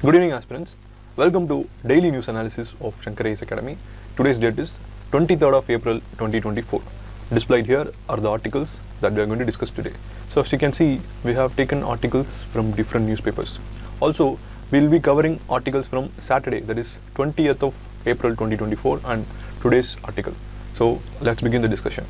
Good evening, aspirants. Welcome to Daily News Analysis of Shankar IAS Academy. Today's date is 23rd of April 2024. Displayed here are the articles that we are going to discuss today. So as you can see, we have taken articles from different newspapers. Also, we will be covering articles from Saturday, that is 20th of April 2024, and today's article. So let's begin the discussion.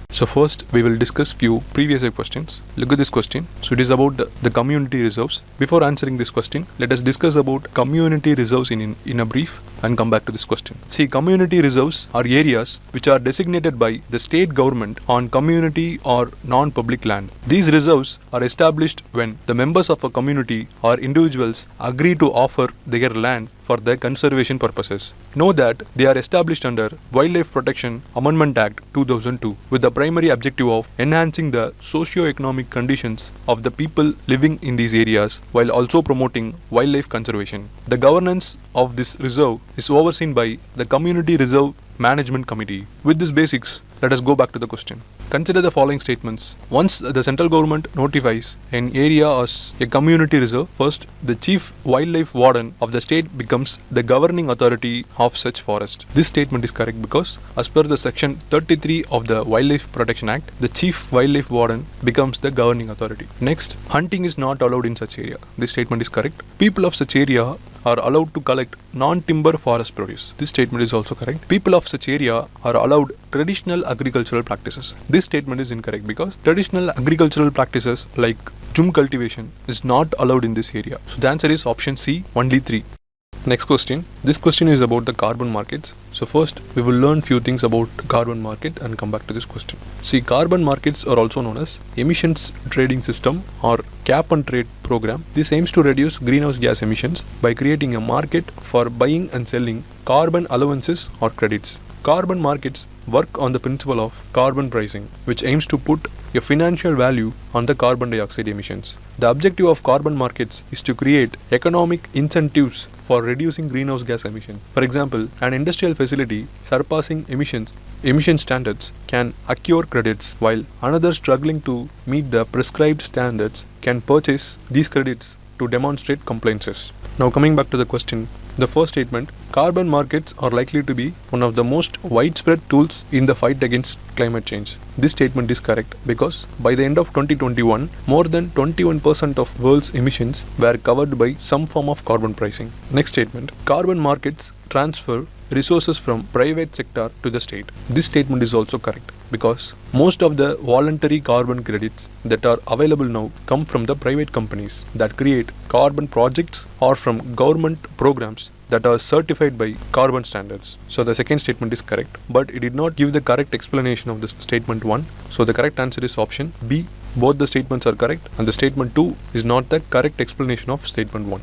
So first we will discuss few previous year questions. Look at this question. So it is about the community reserves. Before answering this question, let us discuss about community reserves in a brief and come back to this question. See, community reserves are areas which are designated by the state government on community or non-public land. These reserves are established when the members of a community or individuals agree to offer their land for their conservation purposes. Know that they are established under Wildlife Protection Amendment Act 2002 with the primary objective of enhancing the socio-economic conditions of the people living in these areas while also promoting wildlife conservation. The governance of this reserve is overseen by the Community Reserve Management Committee. With these basics, let us go back to the question. Consider the following statements. Once the central government notifies an area as a community reserve, first, the chief wildlife warden of the state becomes the governing authority of such forest. This statement is correct because as per the section 33 of the Wildlife Protection Act, the chief wildlife warden becomes the governing authority. Next, hunting is not allowed in such area. This statement is correct. People of such area are allowed to collect non-timber forest produce. This statement is also correct. People of such area are allowed traditional agricultural practices. This statement is incorrect because traditional agricultural practices like jhum cultivation is not allowed in this area. So the answer is option C, only 3. Next question. This question is about the carbon markets. So first we will learn few things about carbon market and come back to this question. See, carbon markets are also known as emissions trading system or cap and trade program. This aims to reduce greenhouse gas emissions by creating a market for buying and selling carbon allowances or credits. Carbon markets work on the principle of carbon pricing, which aims to put a financial value on the carbon dioxide emissions. The objective of carbon markets is to create economic incentives for reducing greenhouse gas emissions. For example, an industrial facility surpassing emission standards can acquire credits, while another struggling to meet the prescribed standards can purchase these credits to demonstrate compliances. Now coming back to the question, the first statement, carbon markets are likely to be one of the most widespread tools in the fight against climate change. This statement is correct because by the end of 2021, more than 21% of world's emissions were covered by some form of carbon pricing. Next statement, carbon markets transfer resources from private sector to the state. This statement is also correct because most of the voluntary carbon credits that are available now come from the private companies that create carbon projects or from government programs that are certified by carbon standards. So the second statement is correct, but it did not give the correct explanation of the statement 1. So the correct answer is option B. Both the statements are correct and the statement 2 is not the correct explanation of statement 1.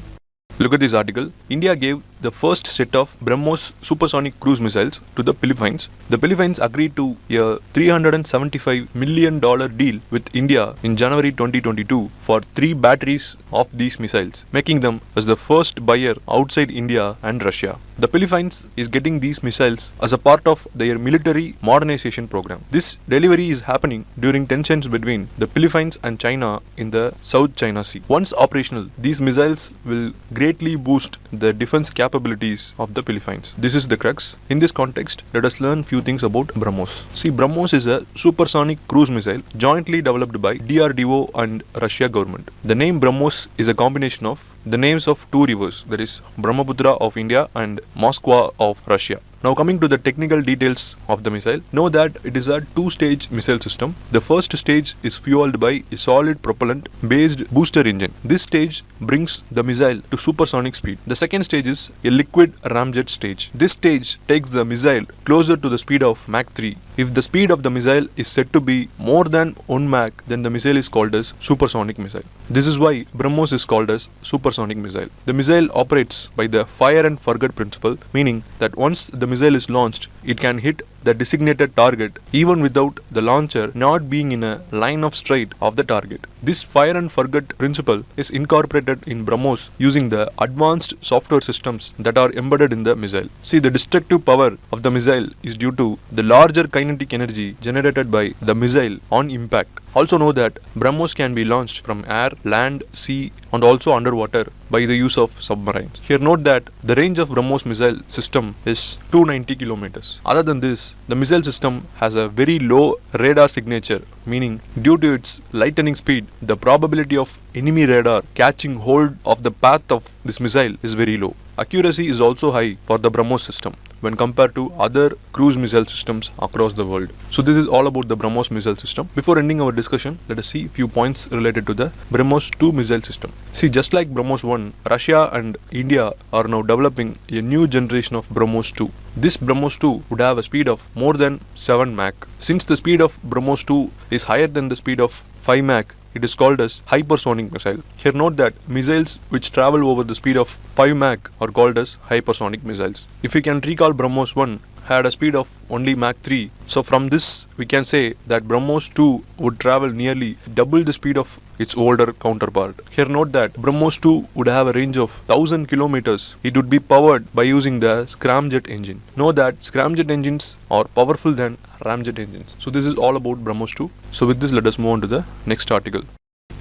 Look at this article. India gave the first set of BrahMos supersonic cruise missiles to the Philippines. The Philippines agreed to a $375 million deal with India in January 2022 for 3 batteries of these missiles, making them as the first buyer outside India and Russia. The Philippines is getting these missiles as a part of their military modernization program. This delivery is happening during tensions between the Philippines and China in the South China Sea. Once operational, these missiles will greatly boost the defense capabilities of the Philippines. This is the crux. In this context, let us learn few things about BrahMos. See, BrahMos is a supersonic cruise missile jointly developed by DRDO and Russia government. The name BrahMos is a combination of the names of 2 rivers, that is Brahmaputra of India and Moskva of Russia. Now coming to the technical details of the missile, know that it is a 2-stage missile system. The first stage is fueled by a solid propellant based booster engine. This stage brings the missile to supersonic speed. The second stage is a liquid ramjet stage. This stage takes the missile closer to the speed of Mach 3. If the speed of the missile is said to be more than 1 Mach, then the missile is called as supersonic missile. This is why BrahMos is called as supersonic missile. The missile operates by the fire and forget principle, meaning that once the missile is launched, it can hit the designated target even without the launcher not being in a line of sight of the target. This fire and forget principle is incorporated in BrahMos using the advanced software systems that are embedded in the missile. See, the destructive power of the missile is due to the larger kinetic energy generated by the missile on impact. Also know that BrahMos can be launched from air, land, sea and also underwater by the use of submarines. Here note that the range of BrahMos missile system is 290 kilometers. Other than this, the missile system has a very low radar signature, meaning due to its lightning speed, the probability of enemy radar catching hold of the path of this missile is very low. Accuracy is also high for the BrahMos system when compared to other cruise missile systems across the world. So this is all about the BrahMos missile system. Before ending our discussion, let us see few points related to the BrahMos 2 missile system. See, just like BrahMos 1, Russia and India are now developing a new generation of BrahMos 2. This BrahMos 2 would have a speed of more than 7 Mach. Since the speed of BrahMos 2 is higher than the speed of 5 Mach, it is called as hypersonic missile. Here note that missiles which travel over the speed of 5 Mach are called as hypersonic missiles. If you can recall, BrahMos 1 had a speed of only Mach 3. So from this we can say that BrahMos 2 would travel nearly double the speed of its older counterpart. Here note that BrahMos 2 would have a range of 1000 kilometers. It would be powered by using the scramjet engine. Know that scramjet engines are powerful than ramjet engines. So this is all about BrahMos 2. So with this, let us move on to the next article.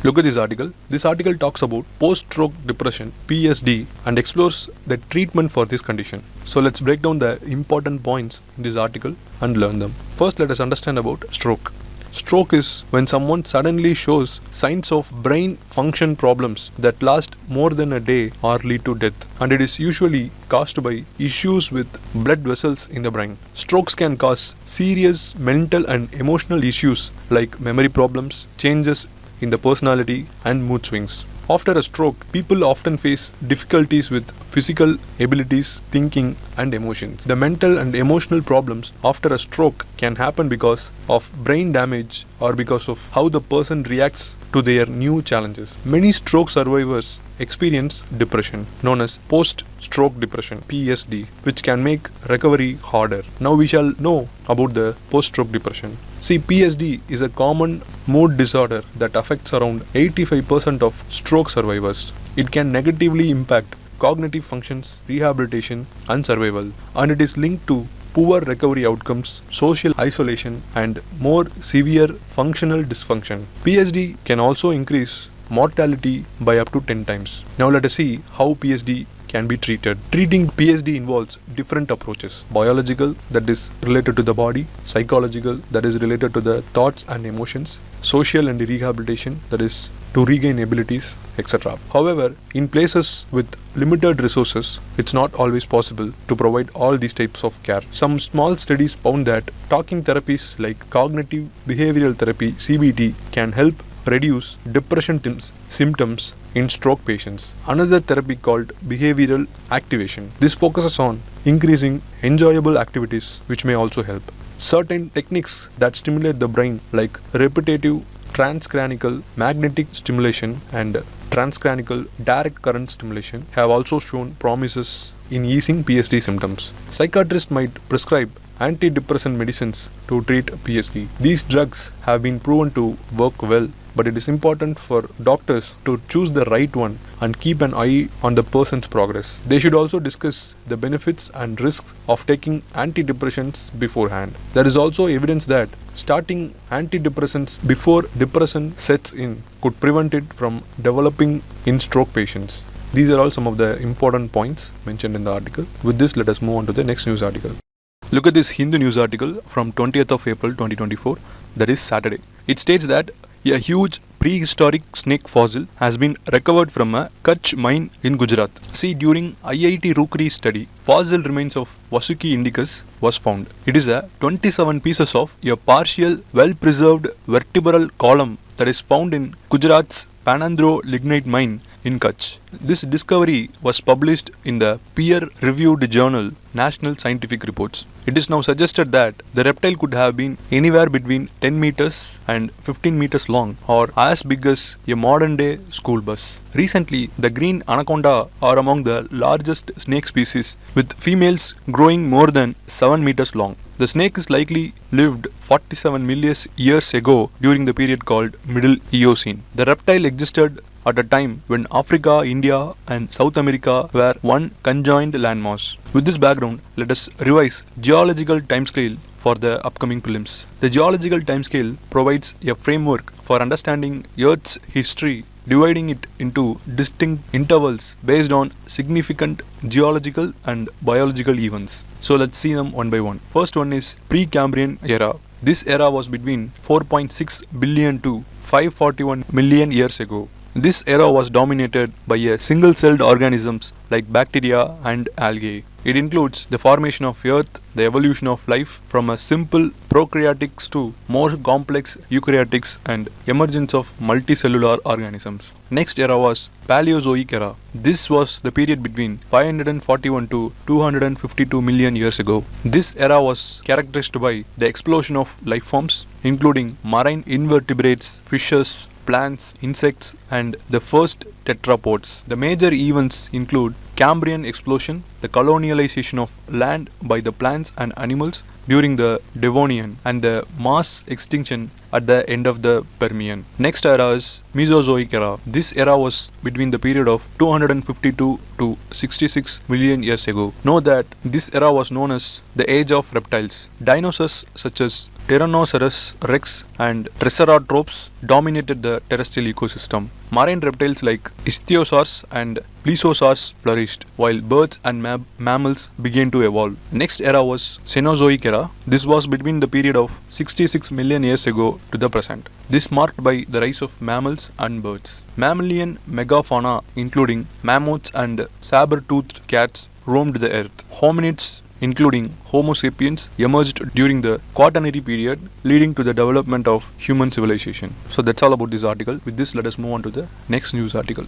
Look at this article. This article talks about post-stroke depression, PSD, and explores the treatment for this condition. So let's break down the important points in this article and learn them. First, let us understand about stroke. Stroke is when someone suddenly shows signs of brain function problems that last more than a day or lead to death, and it is usually caused by issues with blood vessels in the brain. Strokes can cause serious mental and emotional issues like memory problems, changes in the personality and mood swings. After a stroke, people often face difficulties with physical abilities, thinking and emotions. The mental and emotional problems after a stroke can happen because of brain damage or because of how the person reacts to their new challenges. Many stroke survivors experience depression known as post-stroke depression, PSD, which can make recovery harder. Now we shall know about the post-stroke depression. See, PSD is a common mood disorder that affects around 85% of stroke survivors. It can negatively impact cognitive functions, rehabilitation and survival, and it is linked to poor recovery outcomes, social isolation and more severe functional dysfunction. PSD can also increase mortality by up to 10 times. Now let us see how PSD can be treated. Treating PSD involves different approaches. Biological, that is related to the body. Psychological, that is related to the thoughts and emotions. Social and rehabilitation, that is to regain abilities, etc. However, in places with limited resources, it's not always possible to provide all these types of care. Some small studies found that talking therapies like cognitive behavioral therapy, CBT, can help reduce depression symptoms in stroke patients. Another therapy called behavioral activation. This focuses on increasing enjoyable activities, which may also help. Certain techniques that stimulate the brain like repetitive transcranial magnetic stimulation and transcranial direct current stimulation have also shown promises in easing PSD symptoms. Psychiatrists might prescribe antidepressant medicines to treat PSD. These drugs have been proven to work well, but it is important for doctors to choose the right one and keep an eye on the person's progress. They should also discuss the benefits and risks of taking antidepressants beforehand. There is also evidence that starting antidepressants before depression sets in could prevent it from developing in stroke patients. These are all some of the important points mentioned in the article. With this, let us move on to the next news article. Look at this Hindu news article from 20th of April 2024, that is Saturday. It states that a huge prehistoric snake fossil has been recovered from a Kutch mine in Gujarat. See, during IIT Roorkee study, fossil remains of Vasuki indicus was found. It is a 27 pieces of a partial well-preserved vertebral column that is found in Gujarat's Panandro lignite mine in Kutch. This discovery was published in the peer-reviewed journal National Scientific Reports. It is now suggested that the reptile could have been anywhere between 10 meters and 15 meters long, or as big as a modern day school bus. Recently, the green anaconda are among the largest snake species, with females growing more than 7 meters long. The snake is likely lived 47 million years ago during the period called Middle Eocene. The reptile existed at a time when Africa, India and South America were one conjoined landmass. With this background, let us revise geological timescale for the upcoming prelims. The geological timescale provides a framework for understanding Earth's history, dividing it into distinct intervals based on significant geological and biological events. So let's see them one by one. First one is Precambrian era. This era was between 4.6 billion to 541 million years ago. This era was dominated by a single-celled organisms like bacteria and algae. It includes the formation of Earth, the evolution of life from a simple prokaryotics to more complex eukaryotics, and emergence of multicellular organisms. Next era was Paleozoic era. This was the period between 541 to 252 million years ago. This era was characterized by the explosion of life forms, including marine invertebrates, fishes, plants, insects, and the first tetrapods. The major events include Cambrian explosion, the colonialization of land by the plants and animals during the Devonian, and the mass extinction at the end of the Permian. Next era is Mesozoic era. This era was between the period of 252 to 66 million years ago. Note that this era was known as the age of reptiles. Dinosaurs such as Tyrannosaurus rex and Triceratops dominated the terrestrial ecosystem. Marine reptiles like ichthyosaurs and plesiosaurs flourished, while birds and mammals began to evolve. Next era was Cenozoic era. This was between the period of 66 million years ago to the present. This marked by the rise of mammals and birds. Mammalian megafauna, including mammoths and saber-toothed cats, roamed the earth. Hominids, including Homo sapiens, emerged during the Quaternary period, leading to the development of human civilization. So that's all about this article. With this, let us move on to the next news article.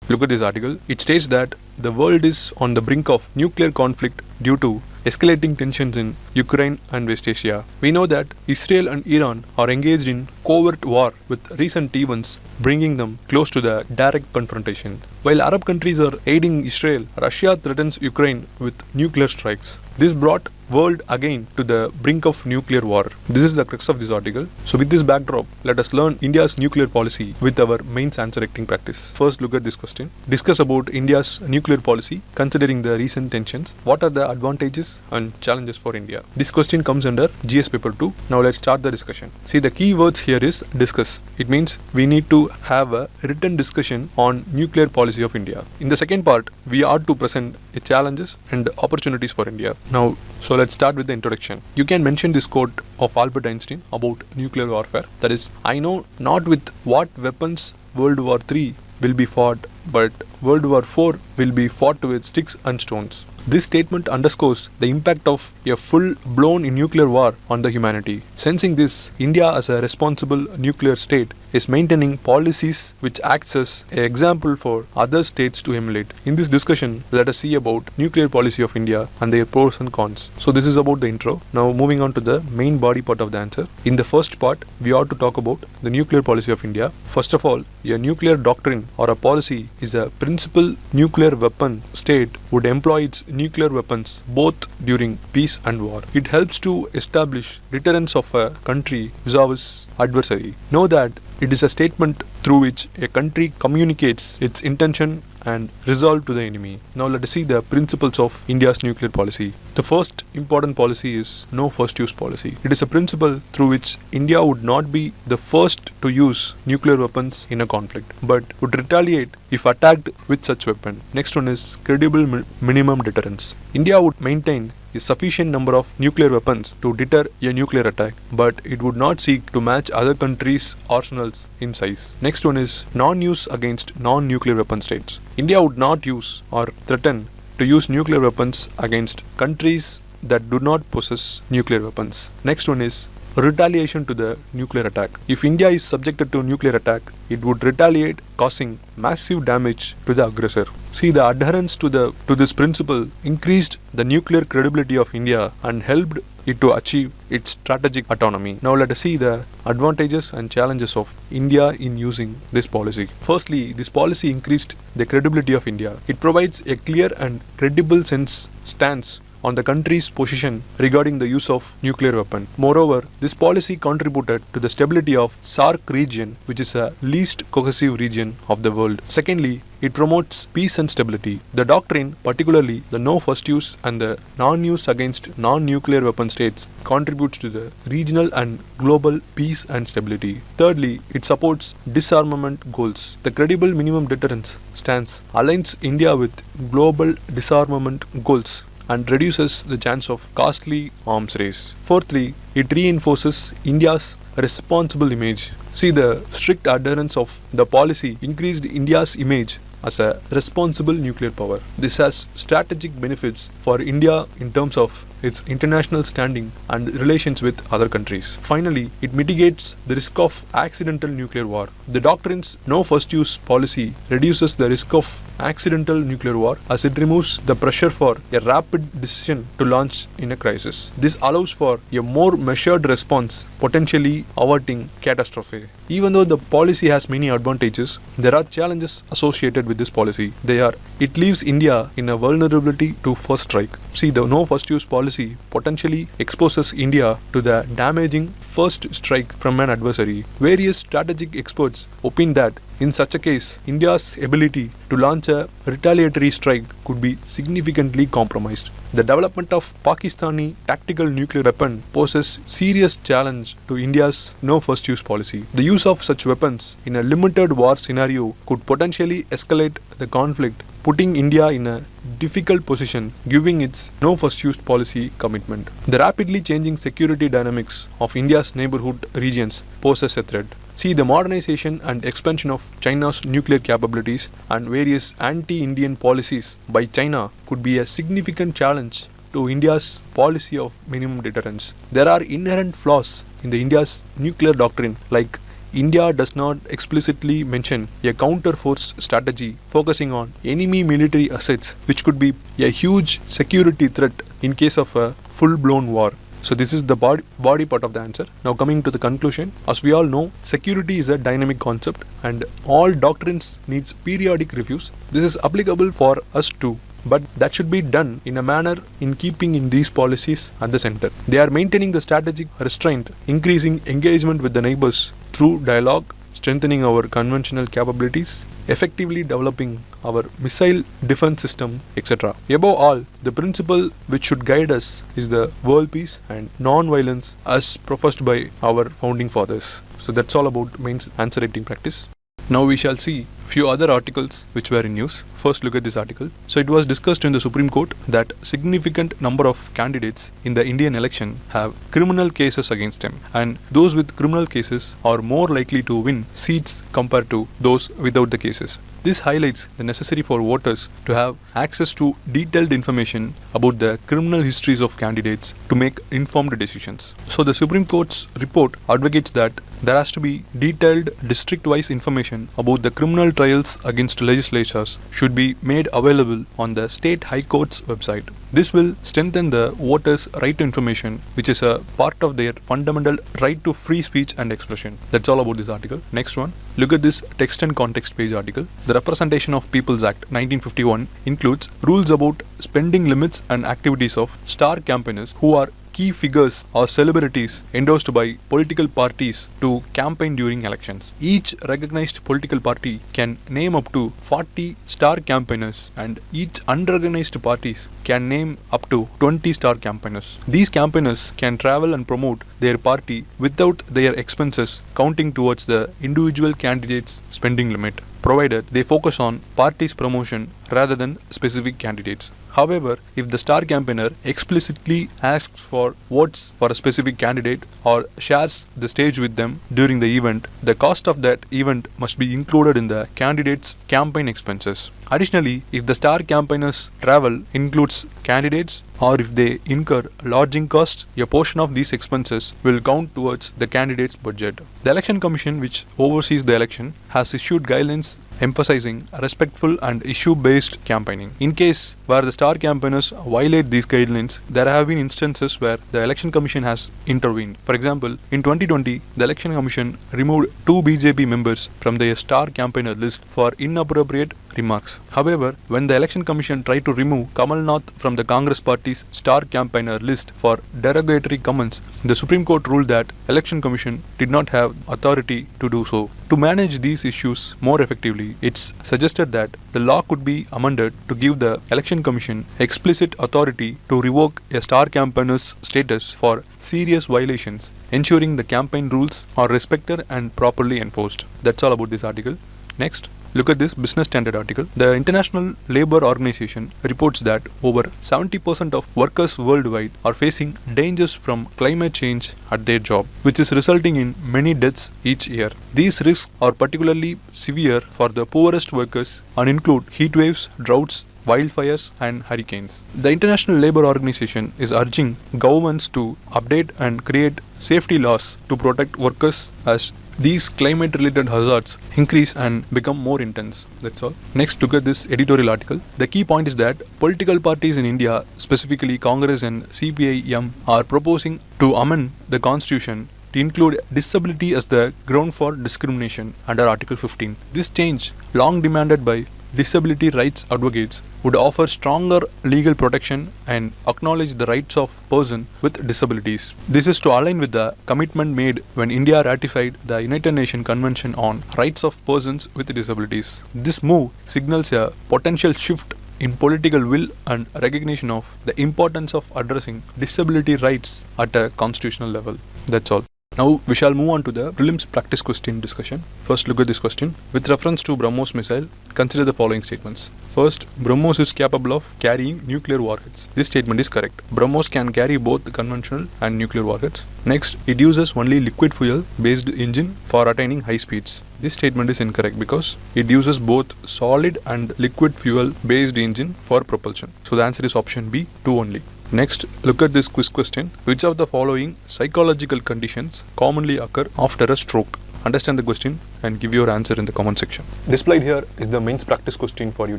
Look at this article. It states that the world is on the brink of nuclear conflict due to escalating tensions in Ukraine and West Asia. We know that Israel and Iran are engaged in covert war, with recent events bringing them close to the direct confrontation. While Arab countries are aiding Israel, Russia threatens Ukraine with nuclear strikes. This brought world again to the brink of nuclear war. This is the crux of this article. So with this backdrop, let us learn India's nuclear policy with our mains answer writing practice. First, look at this question. Discuss about India's nuclear policy considering the recent tensions. What are the advantages and challenges for India? This question comes under GS paper 2. Now let's start the discussion. See, the key words here is discuss. It means we need to have a written discussion on nuclear policy of India. In the second part, we are to present the challenges and opportunities for India. Now, so let's start with the introduction. You can mention this quote of Albert Einstein about nuclear warfare. That is, I know not with what weapons World War III will be fought, but World War IV will be fought with sticks and stones. This statement underscores the impact of a full-blown nuclear war on the humanity. Sensing this, India as a responsible nuclear state is maintaining policies which acts as an example for other states to emulate. In this discussion, let us see about nuclear policy of India and their pros and cons. So this is about the intro. Now moving on to the main body part of the answer. In the first part, we ought to talk about the nuclear policy of India. First of all, a nuclear doctrine or a policy is a principal nuclear weapon state would employ its nuclear weapons both during peace and war. It helps to establish deterrence of a country vis-a-vis adversary. Know that it is a statement through which a country communicates its intention and resolve to the enemy. Now let us see the principles of India's nuclear policy. The first important policy is no first use policy. It is a principle through which India would not be the first to use nuclear weapons in a conflict, but would retaliate if attacked with such weapon. Next one is credible minimum deterrence. India would maintain a sufficient number of nuclear weapons to deter a nuclear attack, but it would not seek to match other countries' arsenals in size. Next one is non-use against non-nuclear weapon states. India would not use or threaten to use nuclear weapons against countries that do not possess nuclear weapons. Next one is retaliation to the nuclear attack. If India is subjected to nuclear attack, it would retaliate, causing massive damage to the aggressor. See, the adherence to this principle increased the nuclear credibility of India and helped it to achieve its strategic autonomy. Now let us see the advantages and challenges of India in using this policy. Firstly, this policy increased the credibility of India. It provides a clear and credible stance on the country's position regarding the use of nuclear weapon. Moreover, this policy contributed to the stability of SAARC region, which is the least cohesive region of the world. Secondly, it promotes peace and stability. The doctrine, particularly the no first use and the non-use against non-nuclear weapon states, contributes to the regional and global peace and stability. Thirdly, it supports disarmament goals. The credible minimum deterrence stance aligns India with global disarmament goals and reduces the chance of costly arms race. Fourthly, it reinforces India's responsible image. See, the strict adherence of the policy increased India's image as a responsible nuclear power. This has strategic benefits for India in terms of its international standing and relations with other countries. Finally, it mitigates the risk of accidental nuclear war. The doctrine's no first use policy reduces the risk of accidental nuclear war as it removes the pressure for a rapid decision to launch in a crisis. This allows for a more measured response, potentially averting catastrophe. Even though the policy has many advantages, there are challenges associated with this policy. It leaves India in a vulnerability to first strike. See, the no first use policy potentially exposes India to the damaging first strike from an adversary. Various strategic experts opine that in such a case, India's ability to launch a retaliatory strike could be significantly compromised. The development of Pakistani tactical nuclear weapon poses serious challenge to India's no first use policy. The use of such weapons in a limited war scenario could potentially escalate the conflict, putting India in a difficult position given its no first use policy commitment. The rapidly changing security dynamics of India's neighborhood regions poses a threat. See, the modernization and expansion of China's nuclear capabilities and various anti-Indian policies by China could be a significant challenge to India's policy of minimum deterrence. There are inherent flaws in the India's nuclear doctrine, like India does not explicitly mention a counter-force strategy focusing on enemy military assets, which could be a huge security threat in case of a full-blown war. So this is the body part of the answer. Now coming to the conclusion, as we all know, security is a dynamic concept and all doctrines needs periodic reviews. This is applicable for us too, but that should be done in a manner in keeping in these policies at the center. They are maintaining the strategic restraint, increasing engagement with the neighbors through dialogue, strengthening our conventional capabilities, effectively developing our missile defense system, etc. Above all, the principle which should guide us is the world peace and non-violence as professed by our founding fathers. So that's all about mains answer writing practice. Now we shall see few other articles which were in news. First, look at this article. So it was discussed in the Supreme Court that significant number of candidates in the Indian election have criminal cases against them, and those with criminal cases are more likely to win seats compared to those without the cases. This highlights the necessity for voters to have access to detailed information about the criminal histories of candidates to make informed decisions. So the Supreme Court's report advocates that there has to be detailed district-wise information about the criminal trials against legislatures should be made available on the State High Court's website. This will strengthen the voters' right to information, which is a part of their fundamental right to free speech and expression. That's all about this article. Next one, look at this text and context page article. The Representation of People's Act 1951 includes rules about spending limits and activities of star campaigners who are key figures or celebrities endorsed by political parties to campaign during elections. Each recognized political party can name up to 40 star campaigners, and each unrecognized parties can name up to 20 star campaigners. These campaigners can travel and promote their party without their expenses counting towards the individual candidate's spending limit, provided they focus on party's promotion rather than specific candidates. However, if the star campaigner explicitly asks for votes for a specific candidate or shares the stage with them during the event, the cost of that event must be included in the candidate's campaign expenses. Additionally, if the star campaigners' travel includes candidates or if they incur lodging costs, a portion of these expenses will count towards the candidate's budget. The Election Commission, which oversees the election, has issued guidelines emphasizing respectful and issue-based campaigning. In case where the star campaigners violate these guidelines, there have been instances where the Election Commission has intervened. For example, in 2020, the Election Commission removed 2 BJP members from their star campaigner list for inappropriate remarks. However, when the Election Commission tried to remove Kamal Nath from the Congress Party's star campaigner list for derogatory comments, the Supreme Court ruled that Election Commission did not have authority to do so. To manage these issues more effectively, it's suggested that the law could be amended to give the Election Commission explicit authority to revoke a star campaigner's status for serious violations, ensuring the campaign rules are respected and properly enforced. That's all about this article. Next, look at this business standard article. The International Labour Organization reports that over 70% of workers worldwide are facing dangers from climate change at their job, which is resulting in many deaths each year. These risks are particularly severe for the poorest workers and include heat waves, droughts, wildfires and hurricanes. The International Labour Organization is urging governments to update and create safety laws to protect workers as these climate-related hazards increase and become more intense. That's all. Next, look at this editorial article. The key point is that political parties in India, specifically Congress and CPIM, are proposing to amend the constitution to include disability as the ground for discrimination under Article 15. This change, long demanded by disability rights advocates, would offer stronger legal protection and acknowledge the rights of persons with disabilities. This is to align with the commitment made when India ratified the United Nations Convention on Rights of Persons with Disabilities. This move signals a potential shift in political will and recognition of the importance of addressing disability rights at a constitutional level. That's all. Now we shall move on to the prelims practice question discussion. First, look at this question. With reference to BrahMos missile, consider the following statements. First, BrahMos is capable of carrying nuclear warheads. This statement is correct. BrahMos can carry both conventional and nuclear warheads. Next, it uses only liquid fuel based engine for attaining high speeds. This statement is incorrect because it uses both solid and liquid fuel based engine for propulsion. So the answer is option B, 2 only. Next, look at this quiz question. Which of the following psychological conditions commonly occur after a stroke? Understand the question and give your answer in the comment section. Displayed here is the mains practice question for you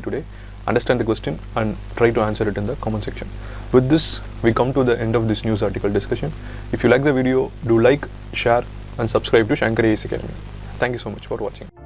today. Understand the question and try to answer it in the comment section. With this, we come to the end of this news article discussion. If you like the video, do like, share and subscribe to Shankar IAS Academy. Thank you so much for watching.